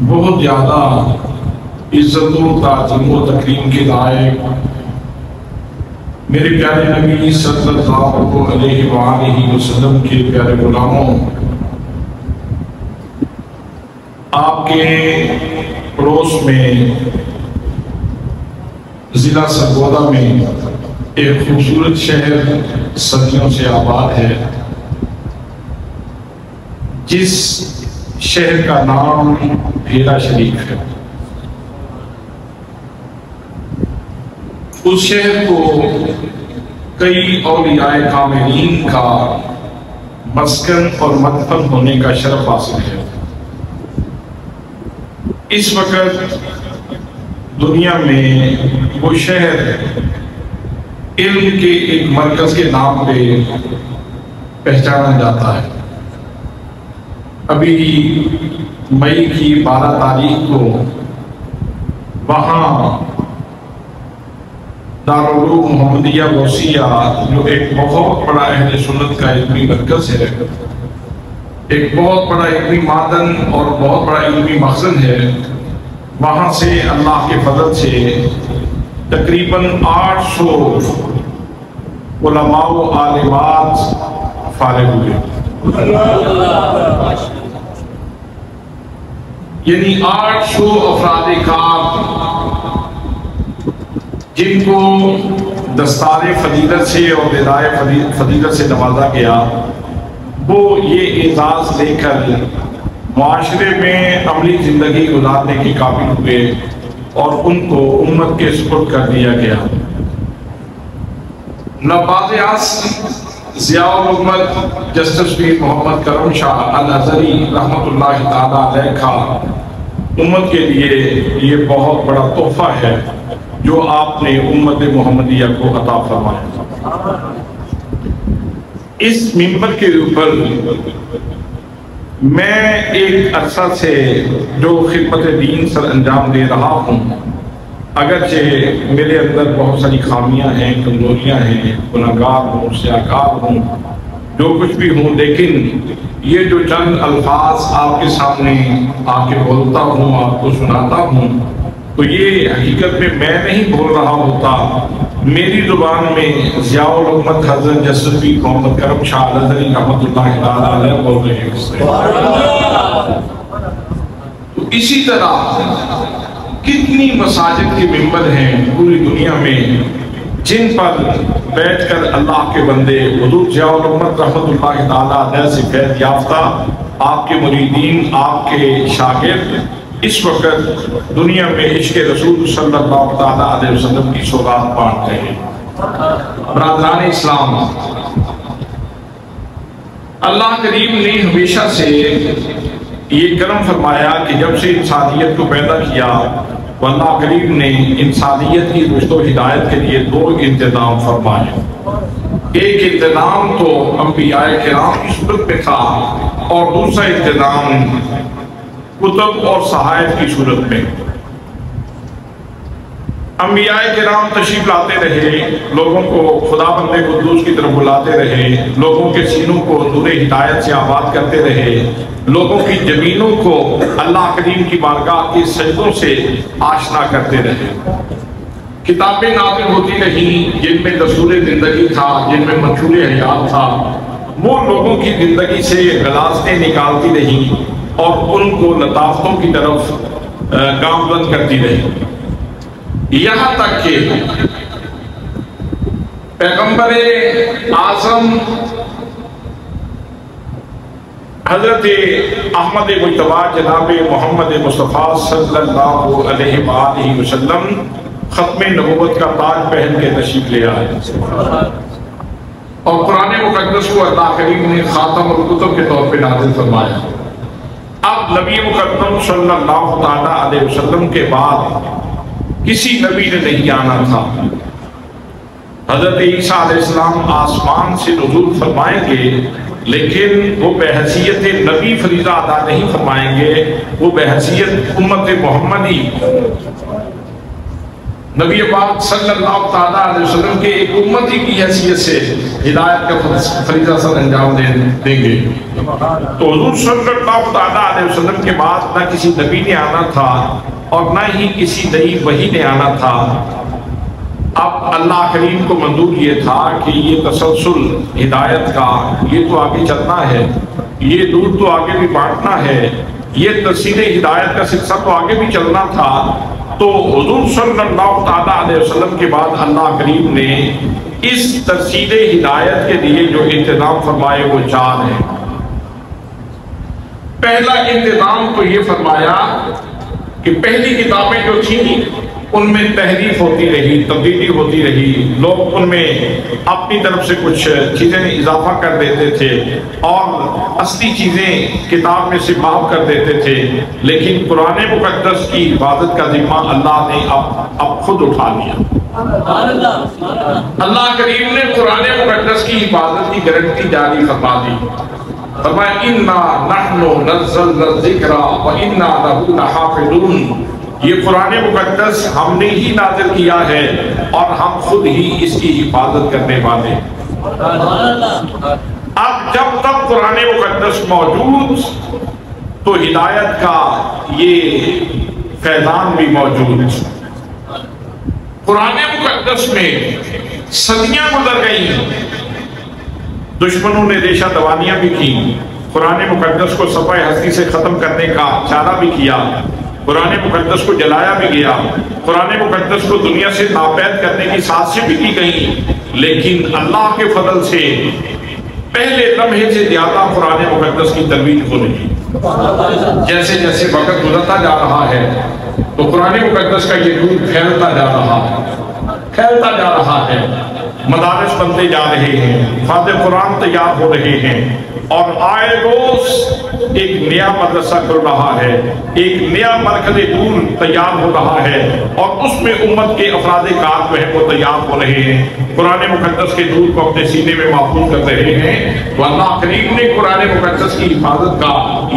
بہت زیادہ عزت و تعظیم و تکریم کے لائق میرے پیارے نبی صلی اللہ علیہ وآلہ وسلم کے پیارے غلاموں، آپ کے پڑوس میں ضلع سرگودا میں ایک خوبصورت شہر صدیوں سے آباد ہے، جس شہر کا نام ہیرا شریف ہے۔ اس شہر کو کئی اولیاء کاملین کا مسکن اور مدفن ہونے کا شرف حاصل ہے۔ اس وقت دنیا میں وہ شہر علم کے ایک مرکز کے نام پہ پہچانا جاتا ہے۔ ابھی مئی کی 12 تاریخ کو وہاں دارالعلوم محمدیہ غوثیہ، جو ایک بہت بڑا اہل سنت کا علمی مرکز ہے، ایک بہت بڑا علمی معدن اور بہت بڑا علمی مخزن ہے، وہاں سے اللہ کے فضل سے تقریباً 800 علماء و عالمات فارغ ہوئے، یعنی 800 افراد کار جن کو دستار فضیلت سے اور ردائے فضیلت سے نوازا گیا، وہ یہ اعزاز لے کر معاشرے میں عملی زندگی گزارنے کے قابل ہوئے اور ان کو امت کے سپرد کر دیا گیا۔ نواب ضیاء الامت جسٹس پیر محمد کرم شاہ الازہری رحمۃ اللہ تعالیٰ علیہ کا امت کے لیے یہ بہت بڑا تحفہ ہے جو آپ نے امت محمدیہ کو عطا فرمایا۔ اس منبر کے اوپر میں ایک عرصہ سے جو خدمت دین سر انجام دے رہا ہوں، اگرچہ میرے اندر بہت ساری خامیاں ہیں، کمزوریاں ہیں، گناہگار ہوں، سیاہکار ہوں، جو کچھ بھی ہوں، لیکن یہ جو چند الفاظ آپ کے سامنے آ کے بولتا ہوں، آپ کو سناتا ہوں، تو یہ حقیقت میں نہیں بول رہا ہوتا، میری زبان میں ضیاء الامت حضرت جسٹس پیر محمد کرم شاہ الازہری رحمۃ اللہ تعالیٰ علیہ بول رہے ہیں۔ تو اسی طرح کتنی مساجد کے منبر ہیں پوری دنیا میں جن پر بیٹھ کر اللہ کے بندے حضور ضیاء الامت رحمۃ اللہ تعالیٰ علیہ سے فیض یافتہ، آپ کے مریدین، آپ کے شاگرد اس وقت دنیا میں عشق رسول صلی اللہ تعالیٰ علیہ وسلم کی سوغات بانٹ رہے ہیں۔ برادران اسلام، اللہ کریم نے ہمیشہ سے یہ کرم فرمایا کہ جب سے انسانیت کو پیدا کیا، تو اللہ کریم نے انسانیت کی رشد و ہدایت کے لیے 2 انتظام فرمائے۔ ایک انتظام تو انبیاء کرام کی صورت میں تھا اور دوسرا انتظام کتب اور صحائف کی صورت میں۔ انبیاء کرام تشریف لاتے رہے، لوگوں کو خدا بندے قدوس کی طرف بلاتے رہے، لوگوں کے سینوں کو نور ہدایت سے آباد کرتے رہے، لوگوں کی زمینوں کو اللہ کریم کی بارگاہ کے سجدوں سے آشنا کرتے رہے۔ کتابیں نازل ہوتی رہیں جن میں دستور زندگی تھا، جن میں منشور حیات تھا، وہ لوگوں کی زندگی سے غلاظتیں نکالتی رہیں اور ان کو لطافتوں کی طرف گامزن کرتی رہی، یہاں تک کہ پیغمبر اعظم حضرت احمد مجتبیٰ جناب محمد مصطفیٰ صلی اللہ علیہ وآلہ وسلم ختم نبوت کا تاج پہن کے تشریف لے آئے اور قرآن مقدس کو اللہ کریم نے خاتم الکتب کے طور پہ نازل فرمایا۔ اب نبی مقدم صلی اللہ تعالیٰ علیہ وسلم کے بعد کسی نبی نے نہیں آنا تھا۔ حضرت عیسیٰ علیہ السلام آسمان سے نزول فرمائیں گے، لیکن وہ بحیثیت نبی فریضہ ادا نہیں فرمائیں گے، وہ بحیثیت امت محمدی نبی پاک صلی اللہ تعالیٰ علیہ وسلم کے ایک امتی کی حیثیت سے ہدایت کا فریضہ سر انجام دیں گے. تو حضور صلی اللہ تعالیٰ علیہ وسلم کے بعد نہ کسی نبی نے آنا تھا اور نہ ہی کسی نئی وحی نے آنا تھا. اب اللہ کریم کو منظور یہ تھا کہ یہ تسلسل ہدایت کا یہ تو آگے چلنا ہے، یہ دودھ تو آگے بھی بانٹنا ہے، یہ ترسیل ہدایت کا سلسلہ تو آگے بھی چلنا تھا. تو حضور صلی اللہ تعالیٰ علیہ وسلم کے بعد اللہ کریم نے اس ترسیل ہدایت کے لیے جو انتظام فرمائے وہ 4 ہیں. پہلا انتظام تو یہ فرمایا کہ پہلی کتابیں جو تھیں ان میں تحریف ہوتی رہی، تبدیلی ہوتی رہی، لوگ ان میں اپنی طرف سے کچھ چیزیں اضافہ کر دیتے تھے اور اصلی چیزیں کتاب میں سے معاف کر دیتے تھے. لیکن قرآن مقدس کی حفاظت کا ذمہ اللہ نے اب خود اٹھا لیا. اللہ کریم نے قرآن مقدس کی حفاظت کی گارنٹی جاری فرما دی. فرمایا اِنَّا نَحْنُ نَزَّلْنَا الذِّكْرَ وَإِنَّا لَهُ لَحَافِظُونَ. یہ قرآن مقدس ہم نے ہی نازل کیا ہے اور ہم خود ہی اس کی حفاظت کرنے والے. اب جب تک قرآن مقدس موجود تو ہدایت کا یہ فیضان بھی موجود. قرآن مقدس میں صدیاں گزر گئی، دشمنوں نے ریشہ دوانیاں بھی کی، قرآن مقدس کو صفحہ ہستی سے ختم کرنے کا چارہ بھی کیا، قرآن مقدس کو جلایا بھی گیا، قرآن مقدس کو دنیا سے ناپید کرنے کی سازشیں بھی کی گئیں. لیکن اللہ کے فضل سے پہلے لمحے سے زیادہ قرآن مقدس کی ترویج ہو رہی. جیسے جیسے وقت گزرتا جا رہا ہے تو قرآن مقدس کا یہ نور پھیلتا جا رہا ہے، مدارس بنتے جا رہے ہیں، حفاظ قرآن تیار ہو رہے ہیں اور آئے روز ایک نیا مدرسہ کھل رہا ہے، ایک نیا مرکز نور تیار ہو رہا ہے اور اس میں امت کے افراد کار جو ہے وہ تیار ہو رہے ہیں، قرآن مقدس کے نور کو اپنے سینے میں محفوظ کر رہے ہیں. تو اللہ کریم نے قرآن مقدس کی حفاظت کا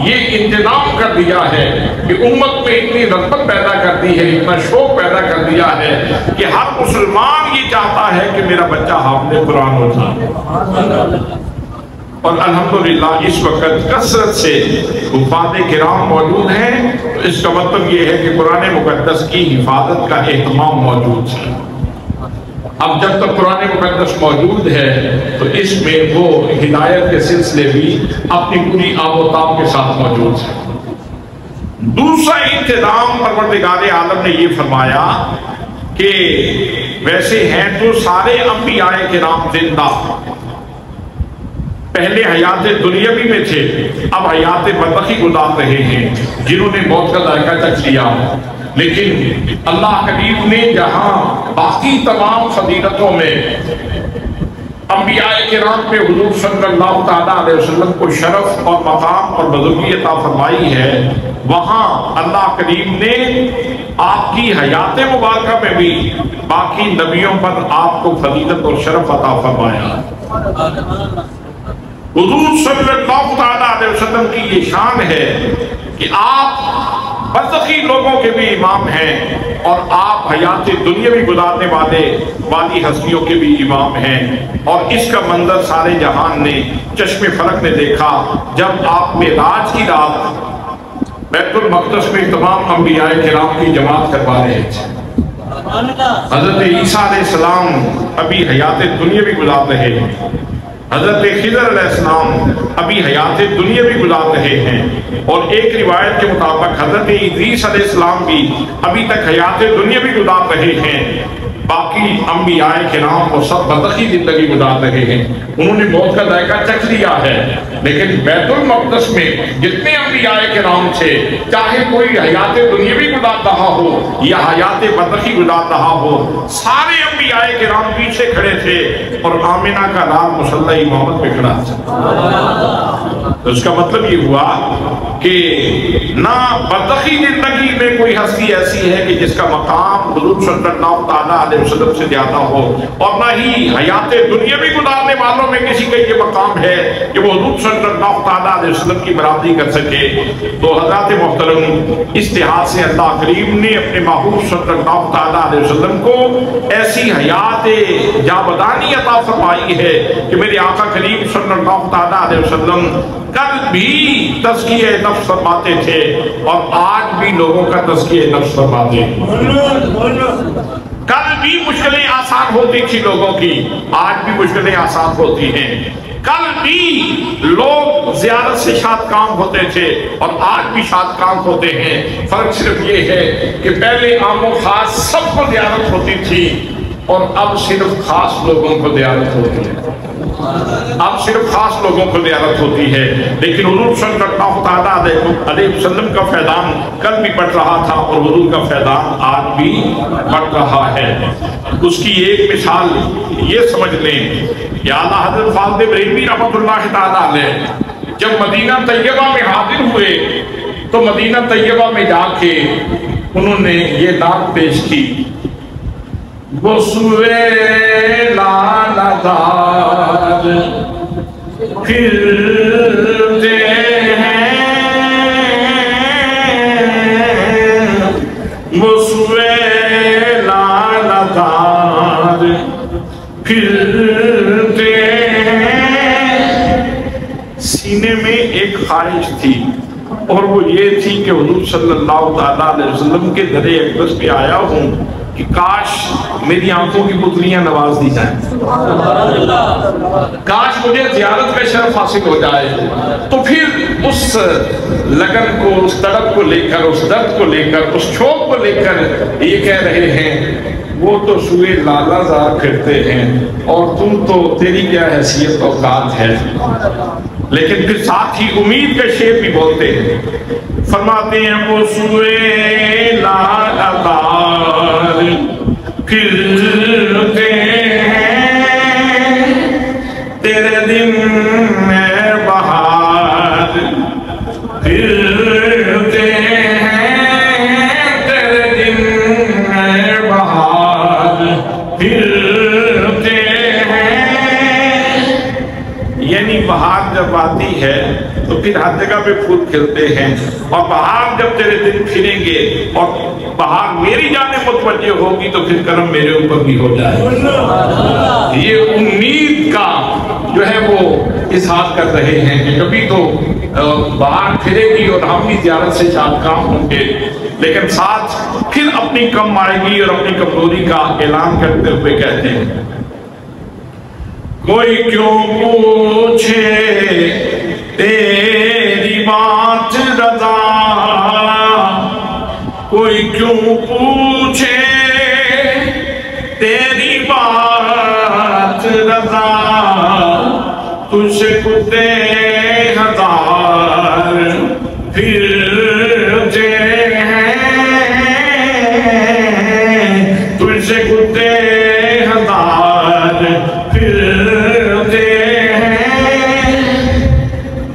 یہ انتظام کر دیا ہے کہ امت میں اتنی رغبت پیدا کر دی ہے، اتنا شوق پیدا کر دیا ہے کہ ہر مسلمان یہ چاہتا ہے کہ میرا بچہ حافظ قرآن ہو جائے. اور الحمدللہ اس وقت کثرت سے حفاظ کرام موجود ہیں. تو اس کا مطلب یہ ہے کہ قرآن مقدس کی حفاظت کا اہتمام موجود ہے. اب جب تک قرآن مقدس موجود ہے تو اس میں وہ ہدایت کے سلسلے بھی اپنی پوری آب و تاب کے ساتھ موجود ہے. دوسرا انتظام پروردگار عالم نے یہ فرمایا کہ ویسے ہیں تو سارے انبیاء کرام زندہ، پہلے حیات دنیاوی میں تھے، اب حیات برزخی گزار رہے ہیں جنہوں نے موت کا ذائقہ چکھ لیا. لیکن اللہ کریم نے جہاں باقی تمام فضیلتوں میں انبیاء کرام پہ حضور صلی اللہ تعالیٰ علیہ وسلم کو شرف اور مقام اور بزرگی عطا فرمائی ہے، وہاں اللہ کریم نے آپ کی حیات مبارکہ میں بھی باقی نبیوں پر آپ کو فضیلت اور شرف عطا فرمایا. حضور صلی اللہ تعالیٰ علیہ وسلم کی یہ شان ہے کہ آپ برزخی لوگوں کے بھی امام ہیں اور آپ حیات دنیاوی گزارنے والی ہستیوں کے بھی امام ہیں. اور اس کا منظر سارے جہان نے، چشم فلک نے دیکھا جب آپ معراج کی رات بیت المقدس میں تمام انبیاء کرام کی جماعت کروا رہے تھے. حضرت عیسیٰ علیہ السلام ابھی حیات دنیاوی گزار رہے ہیں، حضرت خضر علیہ السلام ابھی حیات دنیاوی گزار رہے ہیں، اور ایک روایت کے مطابق حضرت ادریس علیہ السلام بھی ابھی تک حیات دنیاوی گزار رہے ہیں. باقی انبیاء کرام وہ سب برزخی زندگی گزار رہے ہیں، انہوں نے موت کا ذائقہ چکھ لیا ہے. لیکن بیت المقدس میں جتنے انبیاء کرام تھے، چاہے کوئی حیات دنیاوی گزار رہا ہو یا حیات برزخی گزار رہا ہو، سارے انبیاء کرام پیچھے کھڑے تھے اور آمنہ کا لال مصلی امامت پہ کھڑا تھا. تو اس کا مطلب یہ ہوا کہ نہ برزخی زندگی میں کوئی ہستی ایسی ہے کہ جس کا مقام حضور صلی اللہ تعالیٰ علیہ وسلم سے زیادہ ہو، اور نہ ہی حیات دنیاوی گزارنے والوں میں کسی کا یہ مقام ہے کہ وہ حضور صلی اللہ تعالیٰ علیہ وسلم کی برابری کر سکے۔ تو حضرات محترم، اس لحاظ سے اللہ کریم نے اپنے محبوب صلی اللہ تعالیٰ علیہ وسلم کو ایسی حیات جاودانی عطا فرمائی ہے کہ میرے آقا کریم صلی اللہ تعالیٰ علیہ وسلم کل بھی تزکیہ نفس فرماتے تھے اور آج بھی لوگوں کا تزکیہ نفس فرماتے ہیں۔ کل بھی مشکلیں آسان ہوتی تھی لوگوں کی، آج بھی مشکلیں آسان ہوتی ہیں۔ کل بھی لوگ زیارت سے شاد کام ہوتے تھے اور آج بھی شاد کام ہوتے ہیں۔ فرق صرف یہ ہے کہ پہلے عام و خاص سب کو زیارت ہوتی تھی اور اب صرف خاص لوگوں کو زیارت ہوتی ہے، اب صرف خاص لوگوں کو زیارت ہوتی ہے۔ لیکن حضور صلی اللہ تعالیٰ علیہ وسلم کا فیضان کل بھی بڑھ رہا تھا اور حضور کا فیضان آج بھی بڑھ رہا ہے۔ اس کی ایک مثال یہ سمجھ لیں کہ اعلیٰ حضرت فاضل بریلوی رحمۃ اللہ تعالیٰ علیہ جب مدینہ طیبہ میں حاضر ہوئے تو مدینہ طیبہ میں جا کے انہوں نے یہ نعت پیش کی، بسوے لالہدار پھرتے ہیں، بسوے لالہدار پھرتے ہیں۔ سینے میں ایک خواہش تھی اور وہ یہ تھی کہ حضور صلی اللہ تعالیٰ علیہ وسلم کے در اقدس پہ آیا ہوں کہ کاش میری آنکھوں کی پتلیاں نواز دی جائیں، کاش مجھے زیارت کا شرف حاصل ہو جائے۔ تو پھر اس لگن کو، اس تڑپ کو لے کر، اس درد کو لے کر، اس شوق کو لے کر یہ کہہ رہے ہیں وہ تو سوئے لالا زار پھرتے ہیں اور تم تو، تیری کیا حیثیت اوقات ہے۔ لیکن پھر ساتھ ہی امید کا شعر بھی بولتے ہیں، فرماتے ہیں وہ سوئے لالا زار پھرتے ہیں، تیرے دن میں بہار پھرتے ہیں، تیرے دن میں بہار پھرتے ہیں۔ یعنی بہار جب آتی ہے تو پھر ہر جگہ پہ پھول کھلتے ہیں، اور بہار جب تیرے دن پھریں گے اور بہار میری جانب متوجہ ہوگی تو پھر کرم میرے اوپر بھی ہو جائے۔ یہ امید کا جو ہے وہ اظہار کر رہے ہیں کہ کبھی تو بہار پھرے گی اور ہم بھی زیارت سے شاد کام ہوں گے، لیکن ساتھ پھر اپنی کم آئے گی اور اپنی کمزوری کا اعلان کرتے ہوئے کہتے ہیں، کوئی کیوں پوچھے تیری بات رضا، کوئی کیوں پوچھے تیری بات رضا، تجھ سے کتے ہزار پھرتے ہیں، تجھ سے کتے ہزار پھرتے ہیں۔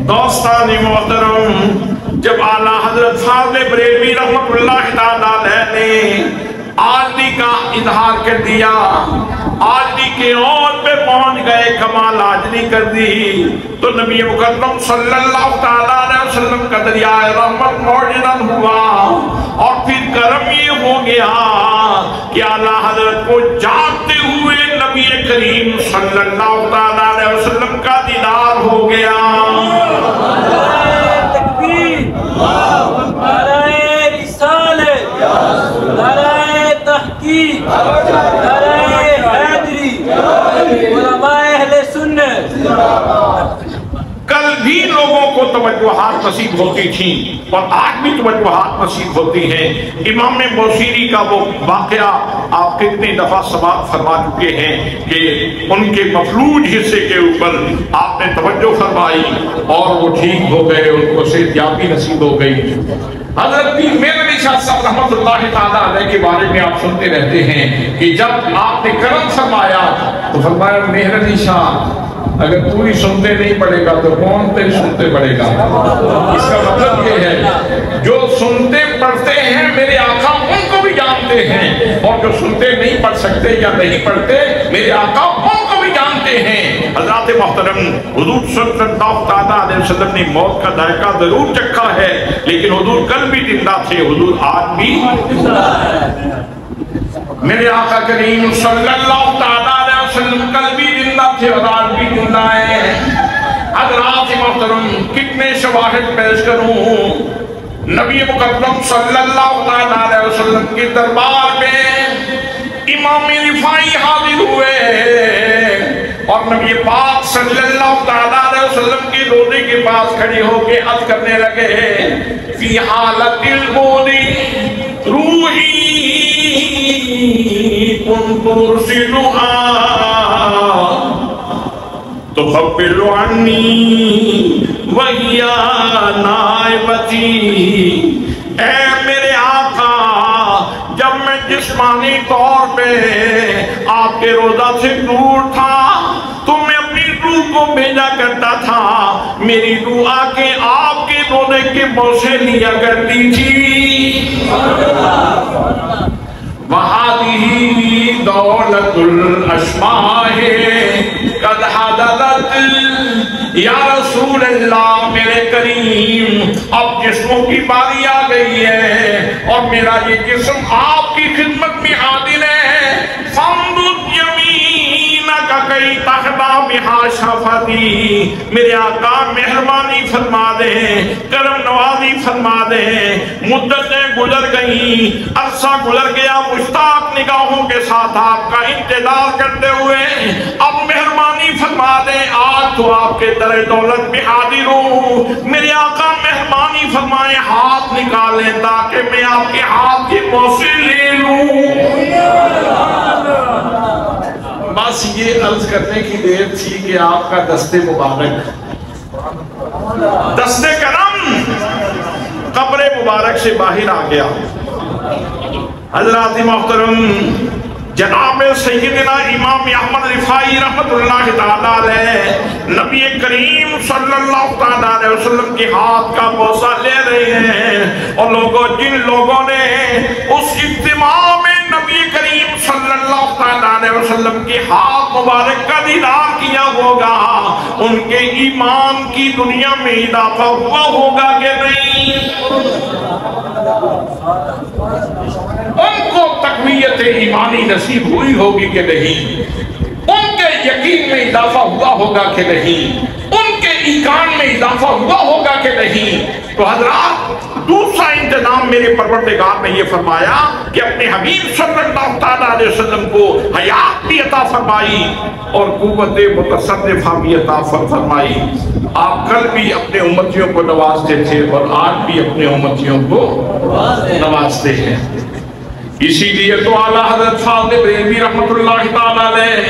دوستان محترم، جب اعلیٰ حضرت فاضل بریلوی رحمۃ اللہ تعالیٰ علیہ نے عاجزی کا اظہار کر دیا، عاجزی کے اوج پہ پہنچ گئے، کمال عاجزی کر دی، تو نبی مکرم صلی اللہ تعالیٰ علیہ وسلم کا دریائے رحمت معجزن ہوا، اور پھر کرم یہ ہو گیا کہ اعلیٰ حضرت کو جاگتے ہوئے نبی کریم صلی اللہ تعالیٰ علیہ وسلم کا دیدار ہو گیا۔ کل بھی لوگوں کو توجہات نصیب ہوتی تھیں اور آج بھی توجہات نصیب ہوتی ہیں۔ امام بوصیری کا وہ واقعہ آپ کتنی دفعہ سماعت فرما چکے ہیں کہ ان کے مفلوج حصے کے اوپر آپ نے توجہ فرمائی اور وہ ٹھیک ہو گئے، ان کو صحتیابی نصیب ہو گئی۔ حضرت پیر میر علی شاہ صاحب رحمۃ اللہ تعالیٰ علیہ کے بارے میں آپ سنتے رہتے ہیں کہ جب آپ نے کرم فرمایا تو فرمایا میر علی شاہ اگر تو ہی سنتے نہیں پڑے گا تو کون تیرے سنتے پڑے گا؟ اس کا مطلب یہ ہے جو سنتے پڑھتے ہیں میرے آقا ان کو بھی جانتے ہیں، اور جو سنتے نہیں پڑھ سکتے یا نہیں پڑھتے میرے آقا ان کو بھی جانتے ہیں۔ حضرات محترم، حضور صلی اللہ علیہ وسلم نے موت کا ذائقہ ضرور چکھا ہے، لیکن حضور کل بھی زندہ تھے، حضور آج بھی میرے آقا کریم صلی اللہ علیہ وسلم کل بھی زندہ تھے اور آج بھی زندہ ہیں۔ حضرات محترم، کتنے شواہد پیش کروں؟ نبی مقدم صلی اللہ علیہ وسلم کے دربار میں امام رفاعی حاضر ہوئے اور نبی پاک صلی اللہ علیہ وسلم کے روضے کے پاس کھڑے ہو کے عرض کرنے لگے، فی حالت الموت روحی كنت أرسلها تخبر عني وهي نائبتي۔ اے میرے آقا، جب میں جسمانی طور پہ آپ کے روضہ سے دور تھا تو میں اپنی روح کو بھیجا کرتا تھا، میری روح آ کے آپ کے روضے کے بوسے لیا کرتی تھی۔ وَهَذِهِ دَوْلَةُ الْأَشْمَاهِ قَدْ حَدَدَتْ۔ یا رسول اللہ، میرے کریم، اب جسموں کی باری آ گئی ہے اور میرا یہ جسم آپ کی خدمت میں حاضر ہے۔ فَامْدُدْ يَمِينَكَ كَيْ تَخْضَعَ بِهَا شَفَتِي۔ میرے آقا مہربانی فرما دیں، کرم نوازی فرما دیں، مدتیں گزر گئیں، عرصہ گزر گیا، مشتاق نگاہوں کے ساتھ آپ کا انتظار کرتے ہوئے، اب مہربانی فرما دیں، آج تو آپ کے در دولت میں حاضر ہوں، میرے آقا مہربانی فرمائیں، ہاتھ نکالیں تاکہ میں آپ کے ہاتھ کے بوسے لے لوں۔ بس یہ عرض کرنے کی دیر تھی کہ آپ کا دست مبارک، دست کرم قبر مبارک سے باہر آ گیا۔ حضرات محترم، جناب سیدنا امام احمد رفاعی رحمت اللہ تعالیٰ علیہ نبی کریم صلی اللہ علیہ وسلم کے ہاتھ کا بوسہ لے رہے ہیں، اور جن لوگوں نے اس اجتماع میں نبی کریم صلی اللہ علیہ وسلم کے ہاتھ مبارک کا دیدار کیا ہوگا، ان کے ایمان کی دنیا میں اضافہ ہوا ہوگا کہ نہیں؟ ان کو تقویت ایمانی نصیب ہوئی ہوگی کہ نہیں؟ ان کے یقین میں اضافہ ہوا ہوگا کہ نہیں؟ ان کے ایمان میں اضافہ ہوا ہوگا کہ نہیں؟ تو حضرات، دوسرا انتظام میرے پروردگار نے یہ فرمایا کہ اپنے حبیب صلی اللہ علیہ وسلم کو حیات بھی عطا فرمائی اور قوت متصرفہ بھی عطا فرمائی۔ آپ کل بھی اپنے امتیوں کو نوازتے تھے اور آج بھی اپنے امتیوں کو نوازتے ہیں۔ اسی لیے تو اعلیٰ حضرت فاضل بریلوی رحمت اللہ تعالیٰ علیہ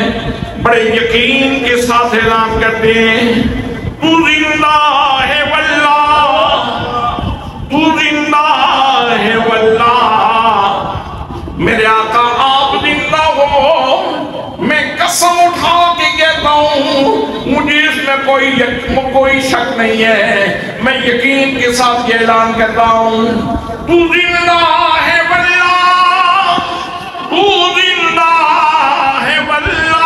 بڑے یقین کے ساتھ اعلان کرتے ہیں، تو زندہ ہے واللہ، تو زندہ ہے واللہ، میرے آقا آپ زندہ ہو، میں قسم اٹھا کے کہتا ہوں، مجھے اس میں کوئی شک نہیں ہے، میں یقین کے ساتھ یہ اعلان کرتا ہوں، تو زندہ ہے واللہ، تو زندہ ہے واللہ،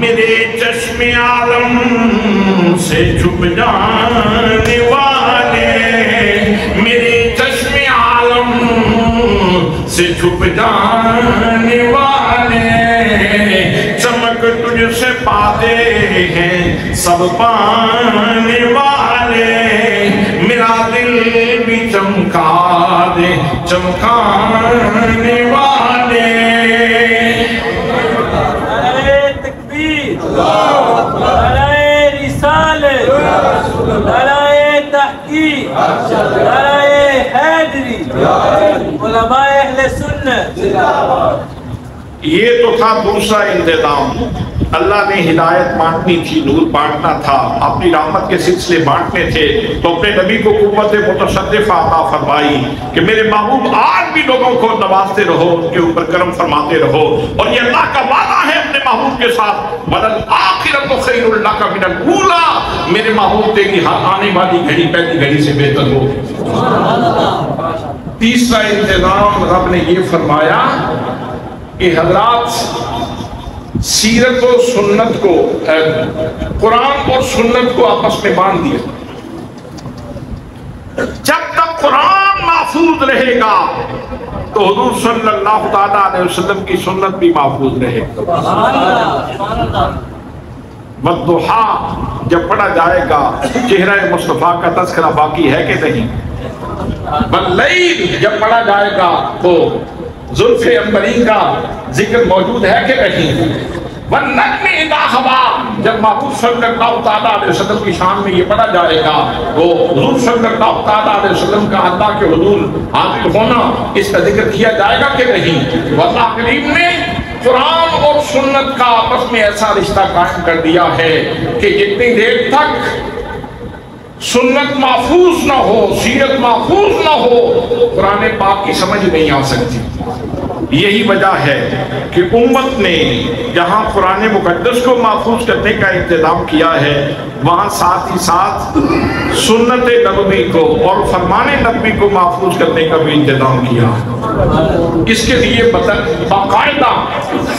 میرے چشم عالم سے چھپ جانے والے، میرے چشم عالم سے چھپ جانے والے، چمک تجھ سے پاتے ہیں سب پانے والے، میرا دل بھی چمکا دے چمکانے والے۔ نعرہ تکبیر، نعرہ رسالت، نعرہ تحقیق، نعرہ حیدری، علماء اہل سنت۔ یہ تو تھا دوسرا انتظام، اللہ نے ہدایت بانٹنی تھی، نور بانٹنا تھا، اپنی رحمت کے سلسلے بانٹنے تھے، تو اپنے نبی کو قوت متصرفہ عطا فرمائی کہ میرے محبوب آج بھی لوگوں کو نوازتے رہو، ان کے اوپر کرم فرماتے رہو، اور یہ اللہ کا وعدہ ہے اپنے محبوب کے ساتھ وَلَلْآخِرَةُ خَيْرٌ لَكَ مِنَ الْأُولَىٰ، میرے محبوب تیری ہر آنے والی گھڑی پہلی گھڑی سے بہتر ہو۔ تیسرا انتظام رب نے یہ فرمایا کہ حضرات سیرت و سنت کو، قرآن اور سنت کو آپس میں باندھ دیا۔ جب تک قرآن محفوظ رہے گا تو حضور صلی اللہ تعالیٰ علیہ وسلم کی سنت بھی محفوظ رہے گا۔ والضحیٰ جب پڑھا جائے گا چہرہ مصطفیٰ کا تذکرہ باقی ہے کہ نہیں؟ واللیل جب پڑھا جائے گا تو زلف عنبری کا ذکر موجود ہے کہ نہیں؟ والنجم اذا ہوا جب محبوب صلی اللہ تعالیٰ علیہ وسلم کی شان میں یہ پڑھا جائے گا تو حضور صلی اللہ تعالیٰ علیہ وسلم کا اللہ کے حضور حاضر ہونا اس کا ذکر کیا جائے گا کہ نہیں؟ واللہ کریم نے قرآن اور سنت کا آپس میں ایسا رشتہ قائم کر دیا ہے کہ جتنی دیر تک سنت محفوظ نہ ہو، سیرت محفوظ نہ ہو، قرآن پاک کی سمجھ نہیں آ سکتی۔ یہی وجہ ہے کہ امت نے جہاں قرآن مقدس کو محفوظ کرنے کا انتظام کیا ہے وہاں ساتھ ہی ساتھ سنت نبوی کو اور فرمان نبوی کو محفوظ کرنے کا بھی انتظام کیا۔ اس کے لیے باقاعدہ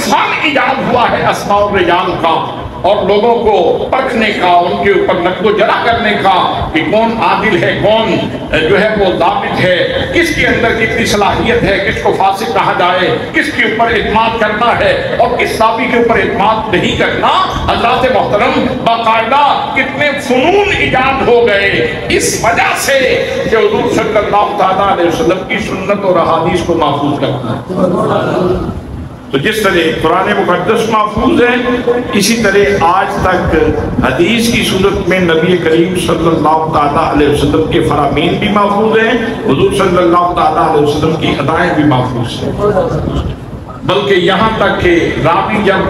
فن ایجاد ہوا ہے اسماء الرجال کا، اور لوگوں کو پرکھنے کا، ان کے اوپر نقد و جرح کرنے کا کہ کون عادل ہے، کون جو ہے وہ ضابط ہے، کس کے اندر کتنی صلاحیت ہے، کس کو فاسق کہا جائے، کس کے اوپر اعتماد کرنا ہے اور کس صحابی کے اوپر اعتماد نہیں کرنا۔ حضرات محترم باقاعدہ کتنے فنون ایجاد ہو گئے اس وجہ سے کہ حضور صلی اللہ تعالیٰ علیہ وسلم کی سنت اور احادیث کو محفوظ کرنا ہے۔ تو جس طرح قرآن مقدس محفوظ ہے اسی طرح آج تک حدیث کی صورت میں نبی کریم صلی اللہ تعالیٰ علیہ وسلم کے فرامین بھی محفوظ ہیں، حضور صلی اللہ تعالیٰ علیہ وسلم کی ادائیں بھی محفوظ ہیں۔ بلکہ یہاں تک کہ راوی جب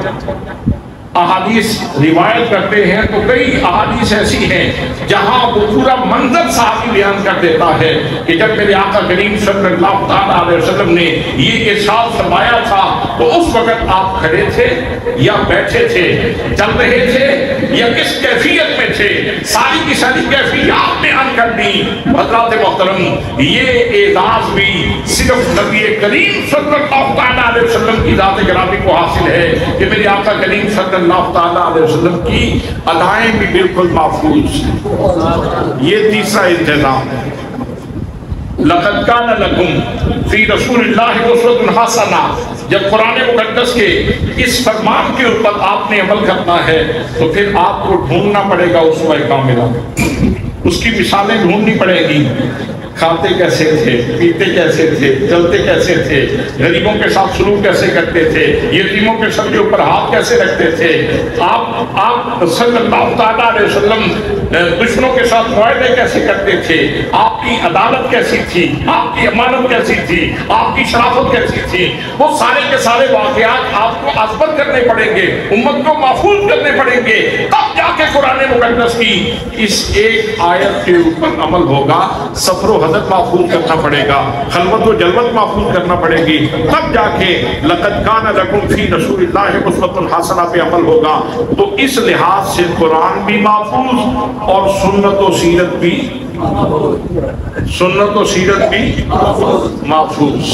احادیث روایت کرتے ہیں تو کئی احادیث ایسی ہیں جہاں وہ پورا منظر صحابی بیان کر دیتا ہے کہ جب میرے آقا کریم صلی اللہ تعالیٰ علیہ وسلم نے یہ ارشاد فرمایا تھا تو اس وقت آپ کھڑے تھے یا بیٹھے تھے، چل رہے تھے یا کس کیفیت میں تھے، ساری کی ساری کیفیات بیان کر دی۔ حضرات محترم یہ اعزاز بھی صرف نبی کریم صلی اللہ تعالیٰ علیہ وسلم کی ذات گرامی کو حاصل ہے کہ میرے آقا کریم صلی اللہ تعالیٰ علیہ وسلم کی ادائیں بھی بالکل محفوظ ہیں۔ یہ تیسرا انتظام ہے۔ لَقَدْ كَانَ لَكُمْ فِي رَسُولِ اللَّهِ أُسْوَةٌ حَسَنَةٌ جب قرآن مقدس کے اس فرمان کے اوپر آپ نے عمل کرنا ہے تو پھر آپ کو ڈھونڈنا پڑے گا اسوہ کاملہ، اس کی مثالیں ڈھونڈنی پڑے گی۔ کھاتے کیسے تھے، پیتے کیسے تھے، چلتے کیسے تھے، غریبوں کے ساتھ سلوک کیسے کرتے تھے، یتیموں کے سر کے اوپر ہاتھ کیسے رکھتے تھے، آپ صلی اللہ تعالیٰ علیہ وسلم دشمنوں کے ساتھ معاہدے کیسے کرتے تھے، آپ کی عدالت کیسی تھی، آپ کی امانت کیسی تھی، آپ کی شرافت کیسی تھی، وہ سارے کے سارے واقعات آپ کو ازبر کرنے پڑیں گے، امت کو محفوظ کرنے پڑیں گے، تب جا کے قرآن مقدس کی اس ایک آیت کے اوپر عمل ہوگا۔ سفر و حضرت محفوظ کرنا پڑے گا، خلوت و جلوت محفوظ کرنا پڑے گی، تب جا کے لَقَدْ كَانَ لَكُمْ فِي رَسُولِ اللَّهِ أُسْوَةٌ حَسَنَةٌ پہ عمل ہوگا۔ تو اس لحاظ سے قرآن بھی محفوظ اور سنت و سیرت بھی محفوظ۔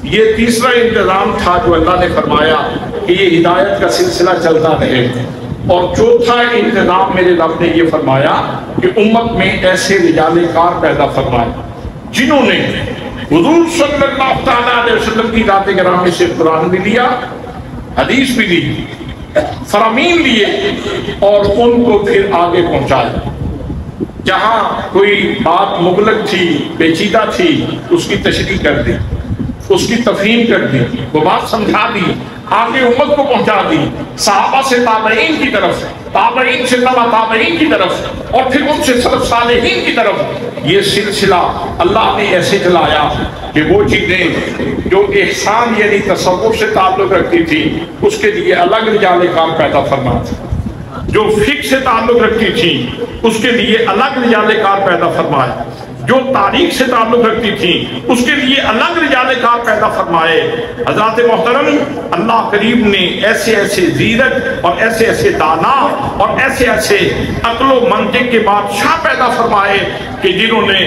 یہ تیسرا انتظام تھا جو اللہ نے فرمایا کہ یہ ہدایت کا سلسلہ چلتا رہے۔ اور چوتھا انتظام میرے رب نے یہ فرمایا کہ امت میں ایسے رجال کار پیدا فرمائے جنہوں نے حضور صلی اللہ تعالیٰ علیہ وسلم کی ذات گرامی سے قرآن بھی لیا، حدیث بھی لی، فرامین لیے اور ان کو پھر آگے پہنچایا۔ جہاں کوئی بات مغلق تھی، پیچیدہ تھی، اس کی تشریح کر دی، اس کی تفہیم کر دی، وہ بات سمجھا دی، آگے امت کو پہنچا دی، صحابہ سے تابعین کی طرف، تابعین سے تبع تابعین کی طرف اور پھر ان سے سلف صالحین کی طرف۔ یہ سلسلہ اللہ نے ایسے چلایا کہ وہ چیزیں جو احسان یعنی تصور سے تعلق رکھتی تھی اس کے لیے الگ رجال کار پیدا فرمایا، جو فقہ سے تعلق رکھتی تھی اس کے لیے الگ رجال کار پیدا فرمایا، جو تاریخ سے تعلق رکھتی تھی اس کے لیے الگ رجال کار پیدا فرمائے۔ حضرات محترم، اللہ کریم نے ایسے ایسے زیرک اور ایسے ایسے دانا اور ایسے ایسے عقل و منطق کے بادشاہ پیدا فرمائے کہ جنہوں نے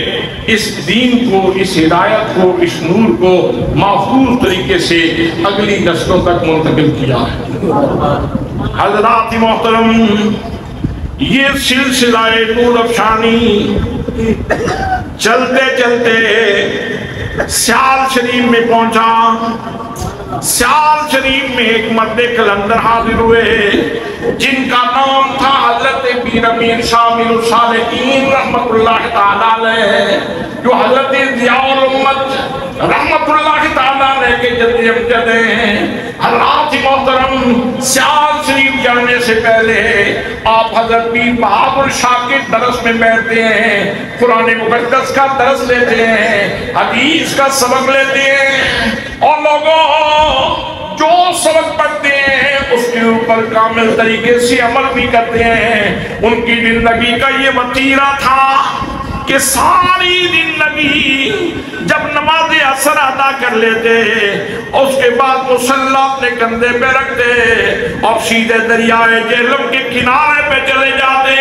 اس دین کو، اس ہدایت کو، اس نور کو محفوظ طریقے سے اگلی نسلوں تک منتقل کیا ہے۔ حضرات محترم، یہ سلسلہ نور افشانی چلتے چلتے سیال شریف میں پہنچا۔ سیال شریف میں ایک مرد کلندر حاضر ہوئے جن کا نام تھا حضرت پیر امیر شامل الصالحین رحمت اللہ تعالیٰ علیہ، جو حضرت ضیاء الامت رحمت اللہ تعالیٰ علیہ کے جدی امجد ہیں۔ حضرات محترم، سیال شریف جانے سے پہلے آپ حضرت پیر بہادر شاہ کے درس میں بیٹھتے ہیں، قرآن مقدس کا درس لیتے ہیں، حدیث کا سبق لیتے ہیں، اور لوگوں جو سبق پڑھتے ہیں اس کے اوپر کامل طریقے سے عمل بھی کرتے ہیں۔ ان کی زندگی کا یہ وتیرہ تھا کہ ساری زندگی جب نماز عصر ادا کر لیتے اس کے بعد مصلی اپنے کندھے پہ رکھتے اور سیدھے دریائے جہلم کے کنارے پہ چلے جاتے۔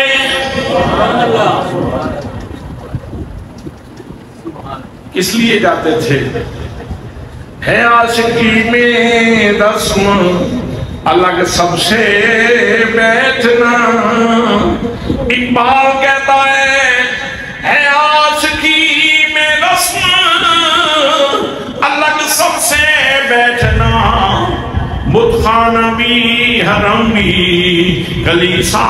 کس لیے جاتے تھے؟ ہے عاشقی میں رسم الگ سب سے بیٹھنا، اقبال کہتا ہے عاشقی میں رسم الگ سب سے بیٹھنا، بتخانہ بھی حرم بھی کلیسا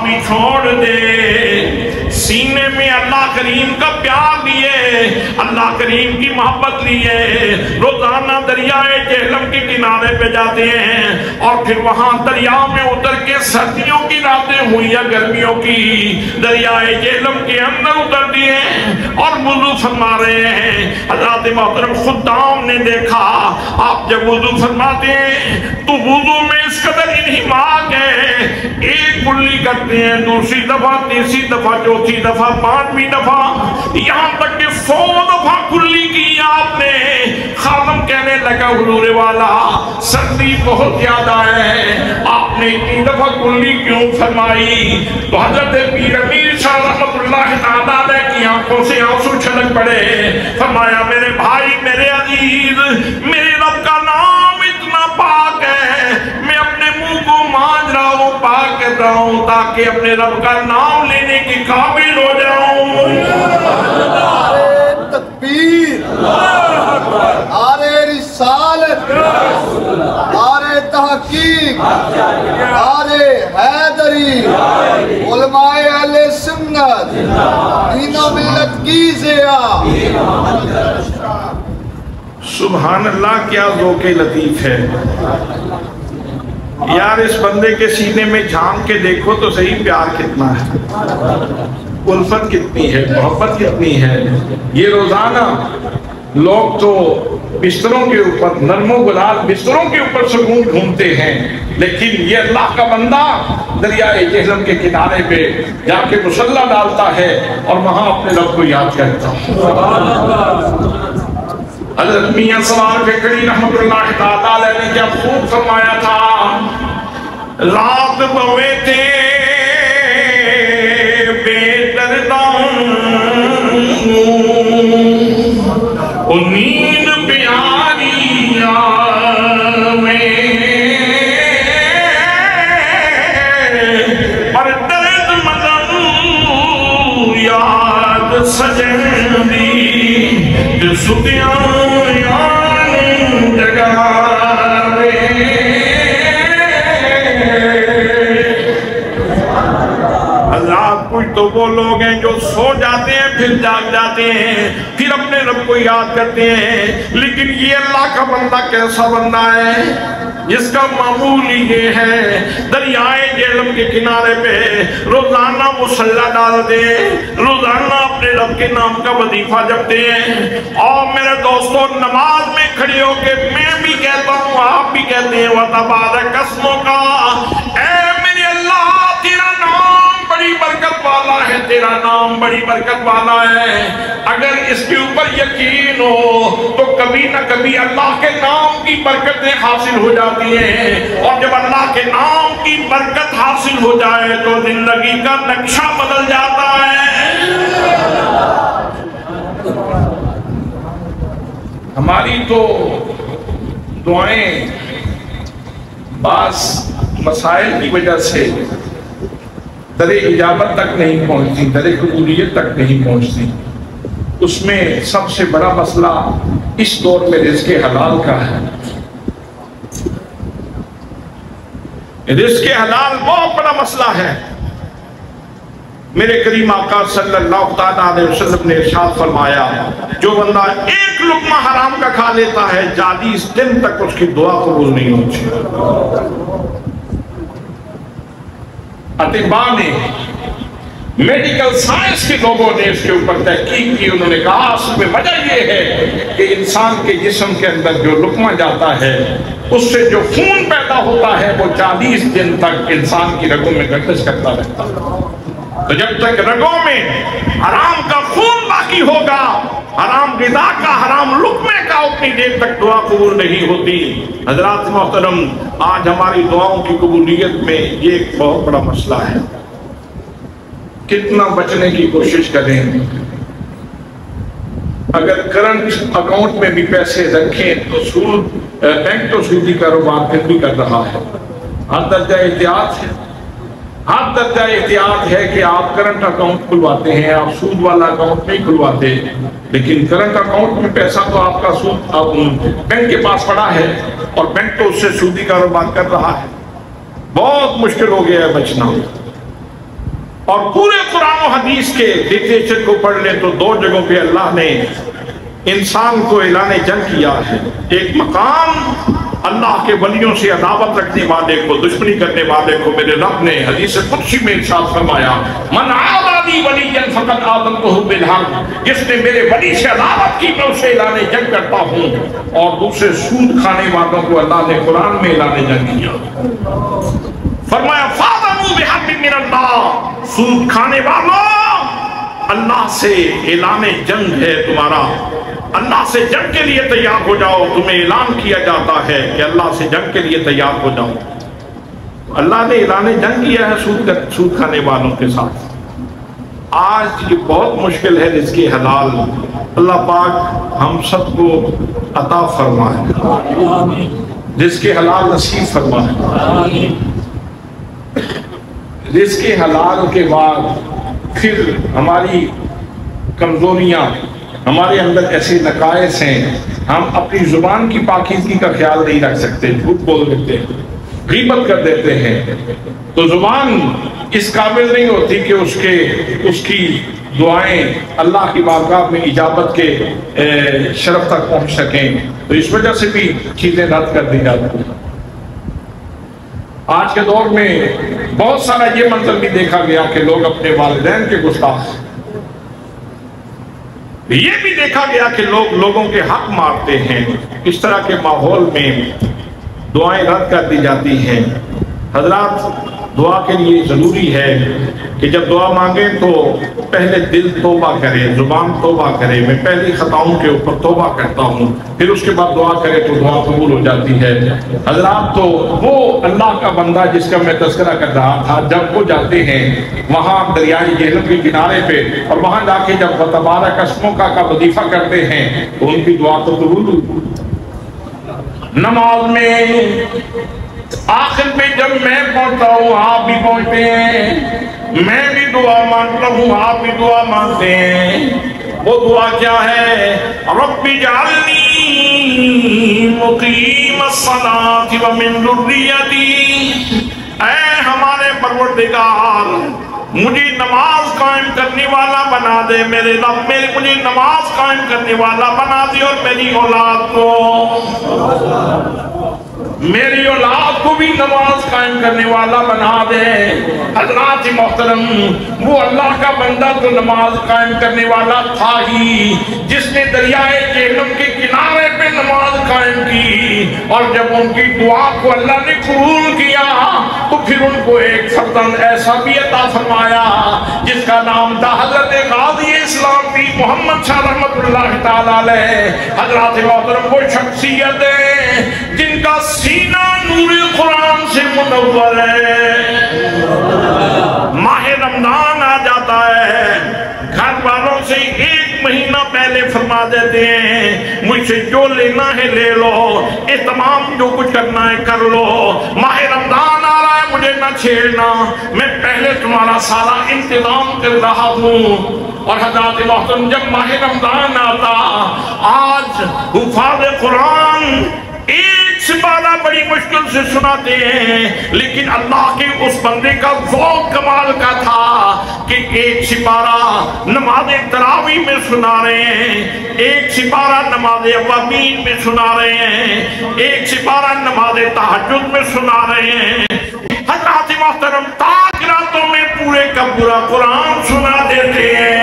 بھی چھوڑ دے، سینے میں اللہ کریم کا پیار لیے، اللہ کریم کی محبت لیے، روزانہ دریائے جہلم کے کنارے پہ جاتے ہیں اور پھر وہاں دریا میں اتر کے سردیوں کی راتیں ہوئی یا گرمیوں کی دریائے جہلم کے اندر اتر دیے اور وضو فرما رہے ہیں۔ حضرات محترم، خدام نے دیکھا آپ جب وضو فرماتے ہیں تو وضو میں اس قدر انہماک ہے، ایک کلی کرتے ہیں، دوسری دفعہ، تیسری دفعہ، چوتھی دفعہ، پانچویں دفعہ، یہاں تک کہ 100 دفعہ کلی کی آپ نے۔ خادم کہنے لگا حضور والا سردی بہت زیادہ ہے، آپ نے اتنی دفعہ کلی کیوں فرمائی؟ تو حضرت پیر امیر شاہ رحمت اللہ تعالیٰ علیہ کی آنکھوں سے آنسو چھلک پڑے، فرمایا میرے بھائی، میرے عزیز، میرے رب کا نام اتنا پاک ہے، میں اپنے منہ کو مانج رہا ہوں، پاک کہتا ہوں تاکہ اپنے رب کا نام لینے کی قابل ہو جاؤں۔ نعرہ تکبیر، نعرہ رسالت، نعرہ تحقیق، نعرہ حیدری، علماء اہل سنت، دین و ملت کی ضیاء۔ سبحان اللہ، کیا ذوق لطیف ہے یار، اس بندے کے سینے میں جھانک کے دیکھو تو صحیح، پیار کتنا ہے، الفت کتنی ہے، محبت کتنی ہے۔ یہ روزانہ لوگ تو بستروں کے اوپر، نرم و گلال بستروں کے اوپر سکون ڈھونڈتے ہیں، لیکن یہ اللہ کا بندہ دریائے جہلم کے کنارے پہ جا کے مصلی ڈالتا ہے اور وہاں اپنے رب کو یاد کرتا ہے۔ حضرت میاں سوار فکری رحمت اللہ تعالیٰ علیہ نے کیا خوب فرمایا تھا، رات بوے تھے بے دردان، نیند پیاری آوے، اور درد مدن یاد سجن دی، جو ستیاں کچھ تو وہ لوگ ہیں جو سو جاتے ہیں پھر جاگ جاتے ہیں، پھر اپنے رب کو یاد کرتے ہیں، لیکن یہ اللہ کا بندہ کیسا بندہ ہے جس کا معمول ہی یہ ہے دریائے جہلم کے کنارے پہ روزانہ مصلی ڈالتے ہیں، روزانہ اپنے رب کے نام کا وظیفہ جپتے ہیں۔ اور میرے دوستوں، نماز میں کھڑے ہو کے میں بھی کہتا ہوں، آپ بھی کہتے ہیں وَتَبَارَكَ اسْمُكَ، اے میرے اللہ تیرا نام بڑی برکت برکت والا ہے، تیرا نام بڑی برکت والا ہے۔ اگر اس کے اوپر یقین ہو تو کبھی نہ کبھی اللہ کے نام کی برکتیں حاصل ہو جاتی ہیں، اور جب اللہ کے نام کی برکت حاصل ہو جائے تو زندگی کا نقشہ بدل جاتا ہے۔ ہماری تو دعائیں بعض مسائل کی وجہ سے در اجابت تک نہیں پہنچتی، در قبولیت تک نہیں پہنچتی۔ اس میں سب سے بڑا مسئلہ اس دور میں رزق حلال کا ہے۔ رزق حلال بہت بڑا مسئلہ ہے۔ میرے کریم آقا صلی اللہ تعالیٰ علیہ وسلم نے ارشاد فرمایا، جو بندہ ایک لقمہ حرام کا کھا لیتا ہے 40 دن تک اس کی دعا قبول نہیں ہوتی۔ اطباء نے، میڈیکل سائنس کے لوگوں نے اس کے اوپر تحقیق کی، انہوں نے کہا اس میں وجہ یہ ہے کہ انسان کے جسم کے اندر جو لقمہ جاتا ہے اس سے جو خون پیدا ہوتا ہے وہ 40 دن تک انسان کی رگوں میں گردش کرتا رہتا ہے۔ تو جب تک رگوں میں حرام کا خون باقی ہوگا، حرام غذا کا، حرام لقمے کا، اتنی دیر تک دعا قبول نہیں ہوتی۔ حضرات محترم، آج ہماری دعاؤں کی قبولیت میں یہ ایک بہت بڑا مسئلہ ہے۔ کتنا بچنے کی کوشش کریں، اگر کرنٹ اکاؤنٹ میں بھی پیسے رکھیں تو سود، بینک تو سودی کاروبار پھر بھی کر رہا ہے۔ ہر درجہ احتیاط ہے، ہر درجہ احتیاط ہے کہ آپ کرنٹ اکاؤنٹ کھلواتے ہیں، آپ سود والا اکاؤنٹ نہیں کھلواتے، لیکن کرنٹ اکاؤنٹ میں پیسہ تو آپ کا سود بینک کے پاس پڑا ہے اور بینک تو اس سے سودی کاروبار کر رہا ہے۔ بہت مشکل ہو گیا ہے بچنا۔ اور پورے قرآن و حدیث کے لٹریچر کو پڑھ لیں تو 2 جگہوں پہ اللہ نے انسان کو اعلان جنگ کیا ہے۔ ایک مقام اللہ کے ولیوں سے عداوت رکھنے والے کو، دشمنی کرنے والے کو میرے رب نے حدیث قدسی میں ارشاد فرمایا، من عادی ولیا فقد آذنتہ بالحرب، جس نے میرے ولی سے عداوت کی میں اسے اعلان جنگ کرتا ہوں۔ اور دوسرے سود کھانے والوں کو اللہ نے قرآن میں اعلان جنگ کیا، فرمایا فاذنوا بحرب من اللہ، سود کھانے والوں اللہ سے اعلان جنگ ہے تمہارا، اللہ سے جنگ کے لیے تیار ہو جاؤ۔ تمہیں اعلان کیا جاتا ہے کہ اللہ سے جنگ کے لیے تیار ہو جاؤ۔ اللہ نے اعلان جنگ کیا ہے سود کھانے والوں کے ساتھ۔ آج یہ بہت مشکل ہے رزق حلال۔ اللہ پاک ہم سب کو عطا فرمائے، رزق حلال نصیب فرمائے۔ رزق حلال کے بعد پھر ہماری کمزوریاں، ہمارے اندر ایسے نقائص ہیں، ہم اپنی زبان کی پاکیزگی کا خیال نہیں رکھ سکتے، جھوٹ بول دیتے ہیں، غیبت کر دیتے ہیں، تو زبان اس قابل نہیں ہوتی کہ اس کی دعائیں اللہ کی بارگاہ میں اجابت کے شرف تک پہنچ سکیں، تو اس وجہ سے بھی چیزیں رد کر دی جاتی ہیں۔ آج کے دور میں بہت سارا یہ منظر بھی دیکھا گیا کہ لوگ اپنے والدین کے گستاخ، یہ بھی دیکھا گیا کہ لوگ لوگوں کے حق مارتے ہیں۔ اس طرح کے ماحول میں دعائیں رد کر دی جاتی ہیں۔ حضرات، دعا کے لیے ضروری ہے کہ جب دعا مانگیں تو پہلے دل توبہ کرے، زبان توبہ کرے، میں پہلی خطاؤں کے اوپر توبہ کرتا ہوں، پھر اس کے بعد دعا کرے تو دعا قبول ہو جاتی ہے۔ حضرات، تو وہ اللہ کا بندہ جس کا میں تذکرہ کر رہا تھا، جب وہ جاتے ہیں وہاں دریائے جہنم کے کنارے پہ، اور وہاں جا کے جب تبارک اسمک کا وظیفہ کرتے ہیں تو ان کی دعا تو قبول ہوئی۔ نماز میں آخر میں جب میں پہنچتا ہوں آپ بھی پہنچتے ہیں، میں بھی دعا مانگتا ہوں آپ بھی دعا مانگتے ہیں۔ وہ دعا کیا ہے؟ رب اجعلنی مقیم الصلاۃ ومن ذریتی، اے ہمارے پروردگار مجھے نماز قائم کرنے والا بنا دے، میرے رب مجھے نماز قائم کرنے والا بنا دے، اور میری اولاد کو بھی نماز قائم کرنے والا بنا دے۔ حضرات محترم، وہ اللہ کا بندہ تو نماز قائم کرنے والا تھا ہی، جس نے دریائے جہنم کے کنارے پہ نماز قائم کی، اور جب ان کی دعا کو اللہ نے قبول کیا تو پھر ان کو ایک فرزند ایسا بھی عطا فرمایا جس کا نام تھا حضرت غازی اسلام پیر محمد شاہ رحمت اللہ تعالی علیہ۔ حضرات محترم وہ شخصیتیں جن کا سینہ نور قرآن سے منور ہے، ماہ رمضان آ جاتا ہے، گھر والوں سے ایک مہینہ پہلے فرما دیتے ہیں مجھ سے جو لینا ہے لے لو، اہتمام جو کچھ کرنا ہے کر لو، ماہ رمضان آ رہا ہے مجھے نہ چھیڑنا، میں پہلے تمہارا سارا انتظام کر رہا ہوں۔ اور حضرات محترم جب ماہ رمضان آتا، آج حفاظ قرآن ایک سپارہ بڑی مشکل سے سناتے ہیں، لیکن اللہ کے اس بندے کا ذوق کمال کا تھا کہ ایک سپارہ نماز تراویح میں سنا رہے ہیں، ایک سپارہ نماز اوابین میں سنا رہے ہیں، ایک سپارہ نماز تہجد میں سنا رہے ہیں۔ حضرات محترم تاک راتوں میں پورے کا پورا قرآن سنا دیتے ہیں۔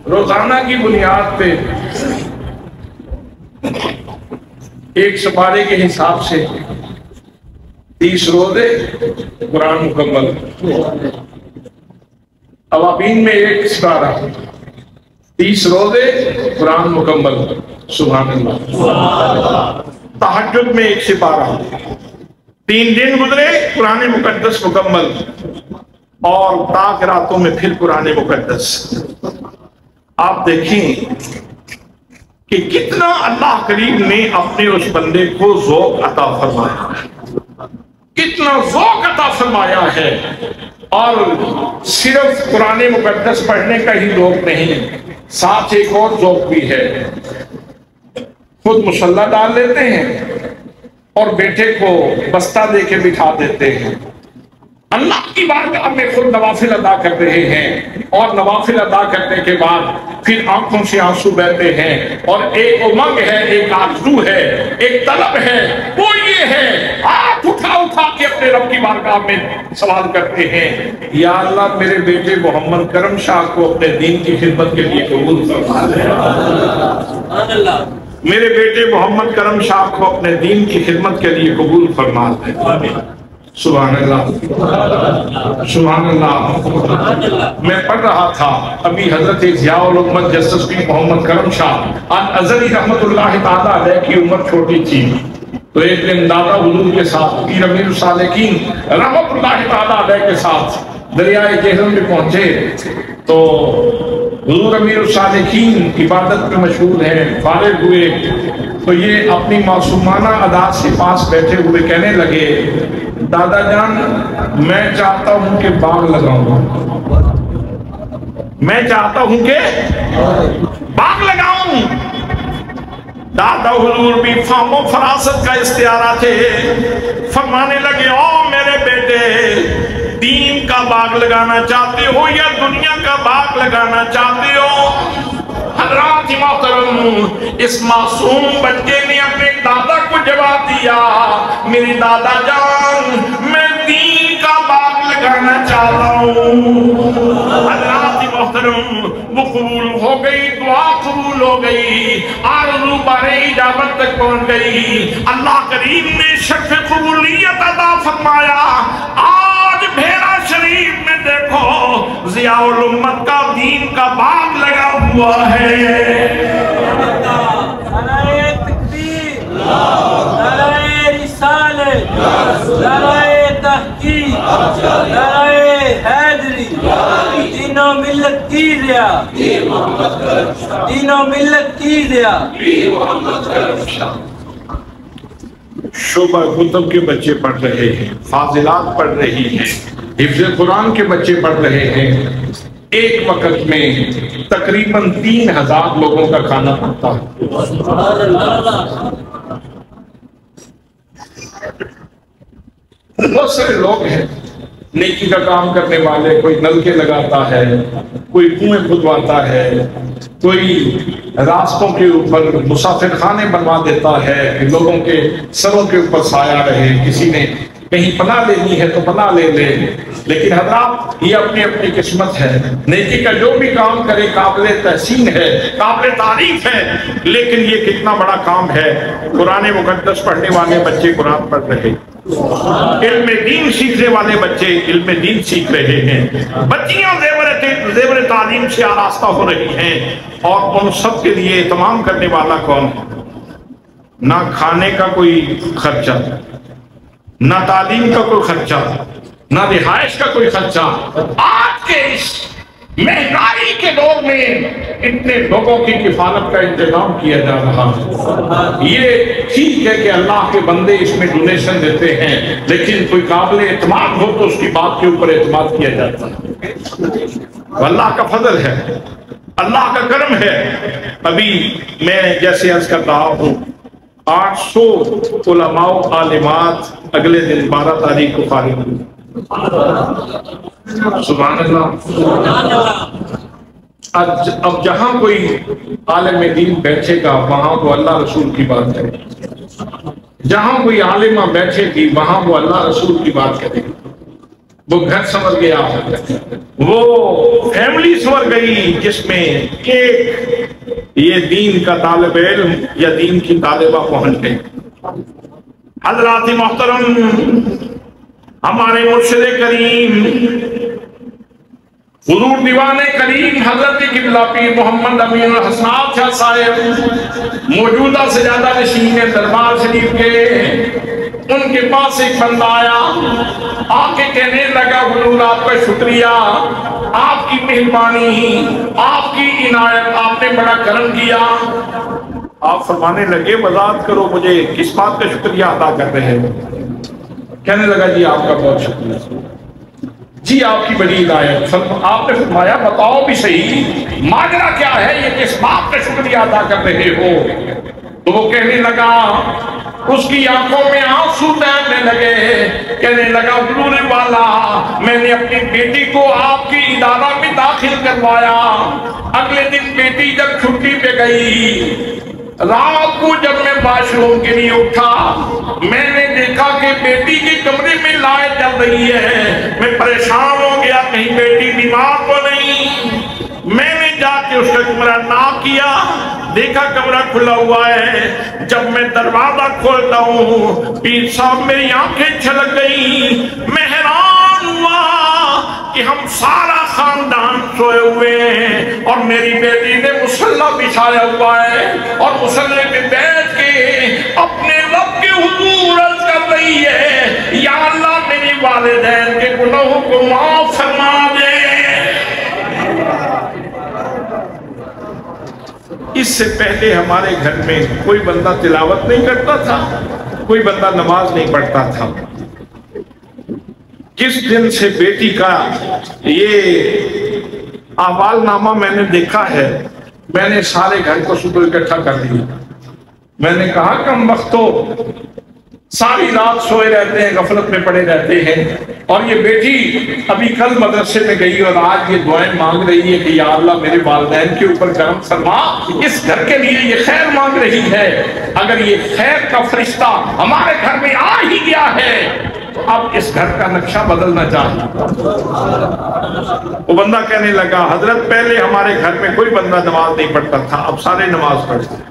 روزانہ کی بنیاد پہ ایک سپارے کے حساب سے 30 روزے قرآن مکمل، اوابین میں ایک سپارہ، 30 روزے قرآن مکمل، سبحان اللہ۔ تہجد میں ایک سپارہ، 3 دن گزرے قرآن مقدس مکمل، اور تاک راتوں میں پھر قرآن مقدس۔ آپ دیکھیں کہ کتنا اللہ کریم نے اپنے اس بندے کو ذوق عطا فرمایا ہے، کتنا ذوق عطا فرمایا ہے۔ اور صرف قرآن مقدس پڑھنے کا ہی ذوق نہیں، ساتھ ایک اور ذوق بھی ہے۔ خود مصلی ڈال لیتے ہیں اور بیٹے کو بستہ دے کے بٹھا دیتے ہیں، اللہ کی بارگاہ میں خود نوافل ادا کر رہے ہیں، اور نوافل ادا کرنے کے بعد پھر آنکھوں سے آنسو بہتے ہیں، اور ایک امنگ ہے، ایک آرزو ہے، ایک طلب ہے، وہ یہ ہے ہاتھ اٹھا اٹھا کے اپنے رب کی بارگاہ میں سوال کرتے ہیں، یا اللہ میرے بیٹے محمد کرم شاہ کو اپنے دین کی خدمت کے لیے قبول فرما لے، میرے بیٹے محمد کرم شاہ کو اپنے دین کی خدمت کے لیے قبول فرما لے۔ سبحان اللہ، سبحان اللہ۔ میں پڑھ رہا تھا ابھی حضرت ضیاء الامت جسٹس پیر محمد کرم شاہ الازہری رحمت اللہ تعالیٰ علیہ کی عمر چھوٹی تھی، تو ایک دن دادا حضور کے ساتھ پیر امیر الصالحین رحمت اللہ تعالیٰ علیہ کے ساتھ دریائے جہلم میں پہنچے، تو حضور امیر الصالحین عبادت میں مشغول ہیں، فارغ ہوئے تو یہ اپنی معصومانہ ادا سے پاس بیٹھے ہوئے کہنے لگے، دادا جان میں چاہتا ہوں کہ باغ لگاؤں، میں چاہتا ہوں کہ باغ لگاؤں۔ دادا حضور بھی فہم و فراست کا استعارہ تھے، فرمانے لگے او میرے بیٹے، دین کا باغ لگانا چاہتے ہو یا دنیا کا باغ لگانا چاہتے ہو؟ حضرات محترم اس معصوم بچے نے اپنے دادا کو جواب دیا، میری دادا جان میں دین کا باغ لگانا چاہتا ہوں۔ حضرات محترم وہ قبول ہو گئی، دعا قبول ہو گئی، آرزو بارے اجابت تک پہنچ گئی، اللہ کریم نے شرف قبولیت عطا فرمایا۔ آج بھیرا شریف میں دیکھو ضیاء الامت کا دین کا باغ لگا ہوا ہے۔ نعرہ تکبیر، نعرہ رسالت، نعرہ تحقیق، نعرہ حیدری، دین و ملت کی ریا، دین و ملت کی ریا۔ شعبہ کتب کے بچے پڑھ رہے ہیں، فاضلات پڑھ رہی ہیں، حفظ قرآن کے بچے پڑھ رہے ہیں، ایک وقت میں تقریباً 3000 لوگوں کا کھانا پکتا ہے۔ بہت سارے لوگ ہیں نیکی کا کام کرنے والے، کوئی نلکے لگاتا ہے، کوئی کنویں کھدواتا ہے، کوئی راستوں کے اوپر مسافر خانے بنوا دیتا ہے کہ لوگوں کے سروں کے اوپر سایہ رہے، کسی نے کہیں پناہ لینی ہے تو پناہ لے لے، لیکن حضرات یہ اپنی اپنی قسمت ہے، نیکی کا جو بھی کام کرے قابل تحسین ہے، قابل تعریف ہے، لیکن یہ کتنا بڑا کام ہے۔ قرآن مقدس پڑھنے والے بچے قرآن پڑھ رہے، علم دین سیکھنے والے بچے علم دین سیکھ رہے ہیں، بچیاں زیور تعلیم سے آراستہ ہو رہی ہیں، اور ان سب کے لیے اہتمام کرنے والا کون ہے؟ نہ کھانے کا کوئی خرچہ، نہ تعلیم کا کوئی خرچہ، نہ رہائش کا کوئی خرچہ۔ آج کے اس مہنگائی کے دور میں اتنے لوگوں کی کفالت کا انتظام کیا جا رہا ہے۔ یہ ٹھیک ہے کہ اللہ کے بندے اس میں ڈونیشن دیتے ہیں، لیکن کوئی قابل اعتماد ہو تو اس کی بات کے اوپر اعتماد کیا جاتا ہے۔ اللہ کا فضل ہے، اللہ کا کرم ہے۔ ابھی میں جیسے عرض کر رہا ہوں 800 علماء و عالمات اگلے دن 12 تاریخ کو فارغ ہوئے۔ سبحان اللہ۔ اب جہاں کوئی عالم دین بیٹھے گا وہاں وہ اللہ رسول کی بات کرے گا، جہاں کوئی عالمہ بیٹھے گی وہاں وہ اللہ رسول کی بات کرے گی۔ وہ گھر سنور گیا، وہ فیملی سنور گئی جس میں ایک یہ دین کا طالب علم یا دین کی طالبہ پہنچ گئی۔ حضرات محترم، ہمارے مرشد کریم حضور دیوان کریم حضرت قبلہ پیر محمد امین الحسنات شاہ صاحب موجودہ سجادہ نشین دربار شریف کے، ان کے پاس ایک بندہ آیا، آ کے کہنے لگا حضور آپ کا شکریہ، آپ کی مہربانی، آپ کی عنایت، آپ نے بڑا کرم کیا۔ آپ فرمانے لگے وضاحت کرو مجھے کس بات کا شکریہ ادا کر رہے ہیں؟ کہنے لگا جی آپ کا بہت شکریہ، جی آپ کی بڑی عنایت۔ آپ نے فرمایا بتاؤ بھی صحیح ماجرا کیا ہے، یہ کس بات کا شکریہ ادا کر رہے ہو؟ تو وہ کہنے لگا، اس کی آنکھوں میں آنسو تیرنے لگے، کہنے لگا حضور والا میں نے اپنی بیٹی کو آپ کی ادارہ میں داخل کروایا، اگلے دن بیٹی جب چھٹی پہ گئی، رات کو جب میں واش روم کے لیے اٹھا میں نے دیکھا کہ بیٹی کے کمرے میں لائٹ جل رہی ہے۔ میں پریشان ہو گیا کہیں بیٹی بیمار تو نہیں۔ میں نے جا کے اس کا کمرہ ناک کیا، دیکھا کمرہ کھلا ہوا ہے۔ جب میں دروازہ کھولتا ہوں پیر صاحب میری آنکھیں چھلک گئی، میں حیران ہوا کہ ہم سارا خاندان سوئے ہوئے ہیں اور میری بیٹی نے مصلی بچھایا ہوا ہے اور مصلی پہ بیٹھ کے اپنے رب کے حضور عرض کر رہی ہے یا اللہ میری والدین کے گناہوں کو معاف فرما دے۔ اس سے پہلے ہمارے گھر میں کوئی بندہ تلاوت نہیں کرتا تھا، کوئی بندہ نماز نہیں پڑھتا تھا۔ کس دن سے بیٹی کا یہ احوال نامہ میں نے دیکھا ہے، میں نے سارے گھر کو صبح اکٹھا کر دیا۔ میں نے کہا کم وقتوں ساری رات سوئے رہتے ہیں، غفلت میں پڑے رہتے ہیں، اور یہ بیٹی ابھی کل مدرسے میں گئی اور آج یہ دعائیں مانگ رہی ہے کہ یا اللہ میرے والدین کے اوپر کرم فرما، اس گھر کے لیے یہ خیر مانگ رہی ہے۔ اگر یہ خیر کا فرشتہ ہمارے گھر میں آ ہی گیا ہے تو اب اس گھر کا نقشہ بدلنا چاہیے۔ وہ بندہ کہنے لگا حضرت پہلے ہمارے گھر میں کوئی بندہ نماز نہیں پڑھتا تھا، اب سارے نماز پڑھتے ہیں۔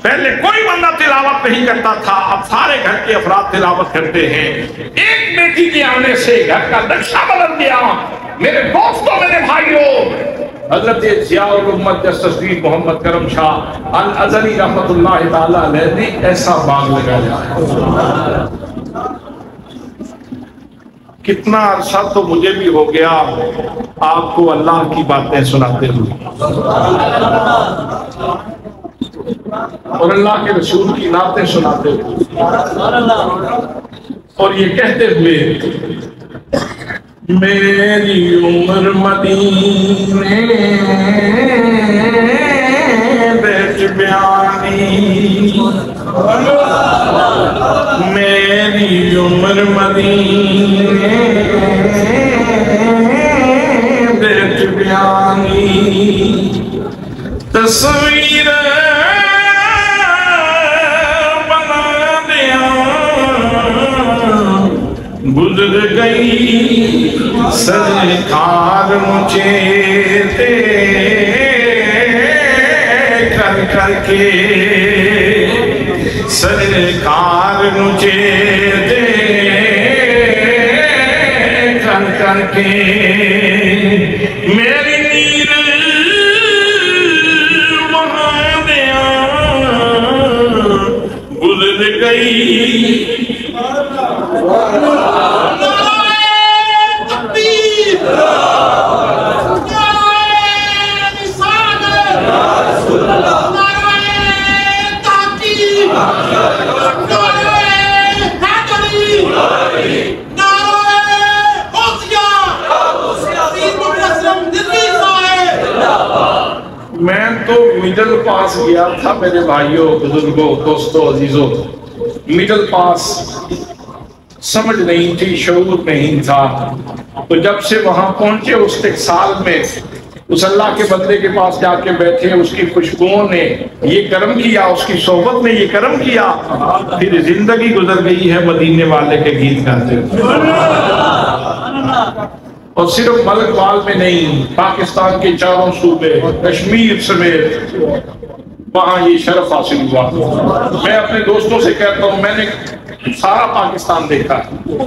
پہلے کوئی بندہ تلاوت نہیں کرتا تھا، اب سارے گھر کے افراد تلاوت کرتے ہیں۔ ایک بیٹی کے آنے سے گھر کا نقشہ بدل گیا۔ میرے دوستوں، میرے بھائیوں، حضرت ضیاء الامت جسٹس محمد کرم شاہ الازہری رحمت اللہ تعالی علیہ نے ایسا باغ لگایا ہے۔ کتنا عرصہ تو مجھے بھی ہو گیا آپ کو اللہ کی باتیں سناتے ہوئے اور اللہ کے رسول کی نعتیں سناتے ہوئے اور یہ کہتے ہوئے میری عمر مدینے بیچ بیانی، میری عمر مدینے بیچ بیانی، تصویر گزر گئی سرکار مجھے کر کر کے سرکار مجھے کر کر کے میری نیل وہاں دیا گزر گئی میں تو مڈل پاس گیا تھا میرے بھائیوں بزرگوں دوستوں عزیزوں مڈل پاس سمجھ نہیں تھی شعور نہیں تھا تو جب سے وہاں پہنچے اس ٹکسال میں اس اللہ کے بندے کے پاس جا کے بیٹھے اس کی خوشبوؤں نے یہ کرم کیا اس کی صحبت نے یہ کرم کیا پھر زندگی گزر گئی ہے مدینے والے کے گیت گاتے اور صرف ملک وال میں نہیں پاکستان کے چاروں صوبے کشمیر سمیت وہاں یہ شرف حاصل ہوا میں اپنے دوستوں سے کہتا ہوں میں نے سارا پاکستان دیکھا ہے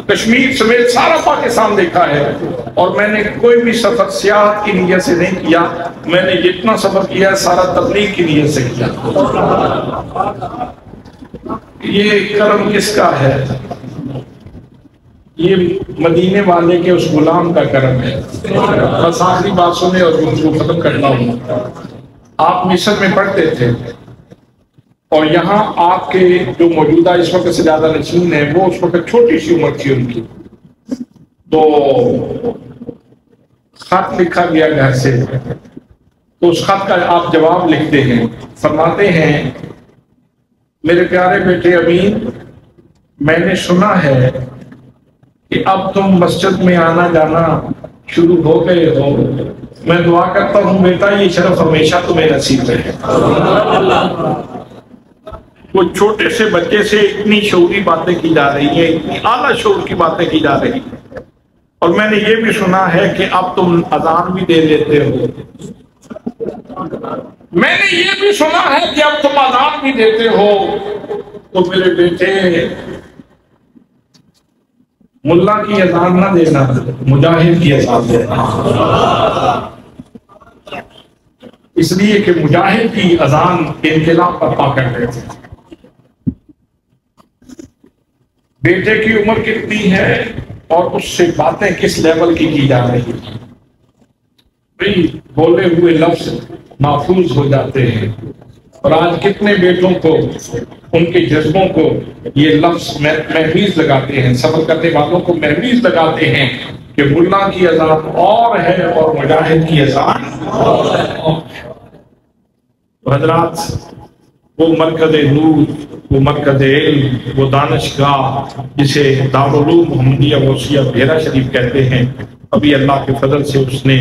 کشمیر سمیت سارا پاکستان دیکھا ہے اور میں نے کوئی بھی سفر سیاحت کی نیت سے نہیں کیا میں نے جتنا سفر کیا ہے سارا تبلیغ کی نیت سے کیا یہ کرم کس کا ہے یہ مدینے والے کے اس غلام کا کرم ہے بس آخری بات سنے اور ان کو ختم کرنا ہوں آپ مصر میں پڑھتے تھے اور یہاں آپ کے جو موجودہ اس وقت سے زیادہ نشین ہیں وہ اس وقت چھوٹی سی عمر تھی ان کی تو خط لکھا گیا گھر سے تو اس خط کا آپ جواب لکھتے ہیں فرماتے ہیں میرے پیارے بیٹے امین میں نے سنا ہے کہ اب تم مسجد میں آنا جانا شروع ہو گئے ہو میں دعا کرتا ہوں بیٹا یہ شرف ہمیشہ تمہیں نصیب رہے وہ چھوٹے سے بچے سے اتنی شعوری باتیں کی جا رہی ہیں اتنی اعلیٰ شعور کی باتیں کی جا رہی ہیں اور میں نے یہ بھی سنا ہے کہ اب تم اذان بھی دے لیتے ہو میں نے یہ بھی سنا ہے کہ اب تم اذان بھی دیتے ہو تو میرے بیٹے ملا کی اذان نہ دینا مجاہد کی اذان دینا اس لیے کہ مجاہد کی اذان انقلاب برپا کر رہے تھے بیٹے کی عمر کتنی ہے اور اس سے باتیں کس لیول کی جا رہی ہیں بولے ہوئے لفظ محفوظ ہو جاتے ہیں اور آج کتنے بیٹوں کو ان کے جذبوں کو یہ لفظ محمیز لگاتے ہیں سفر کرنے والوں کو محمیز لگاتے ہیں کہ ملا کی اذان اور ہے اور مجاہد کی اذان حضرات وہ مرکز نور وہ مرکز علم وہ دانشگاہ جسے دارالعلوم محمدیہ غوثیہ بھیرا شریف کہتے ہیں ابھی اللہ کے فضل سے اس نے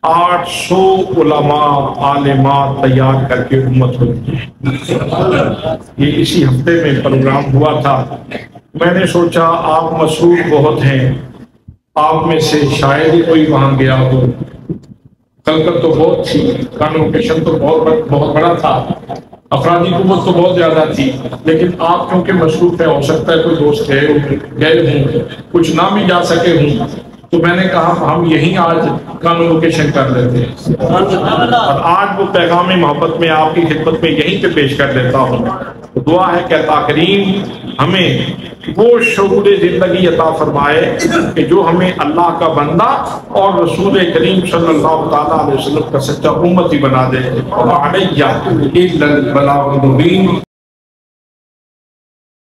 800 علماء عالمات تیار کر کے امت ہوئی ہے یہ اسی ہفتے میں پروگرام ہوا تھا میں نے سوچا آپ مصروف بہت ہیں آپ میں سے شاید ہی کوئی وہاں گیا ہو کلکت تو بہت تھی کانوکیشن تو بہت بڑا تھا افرادی قوت تو بہت زیادہ تھی لیکن آپ کیونکہ مصروف ہے ہو سکتا ہے کوئی دوست گئے ہوں کچھ نہ بھی جا سکے ہوں تو میں نے کہا ہم یہیں آج کانوکیشن کر لیتے ہیں اور آج وہ پیغام محبت میں آپ کی خدمت میں یہیں پہ پیش کر دیتا ہوں دعا ہے کہ اللہ کریم ہمیں وہ شعور زندگی عطا فرمائے کہ جو ہمیں اللہ کا بندہ اور رسول کریم صلی اللہ تعالیٰ علیہ وسلم کا سچا امتی بنا دے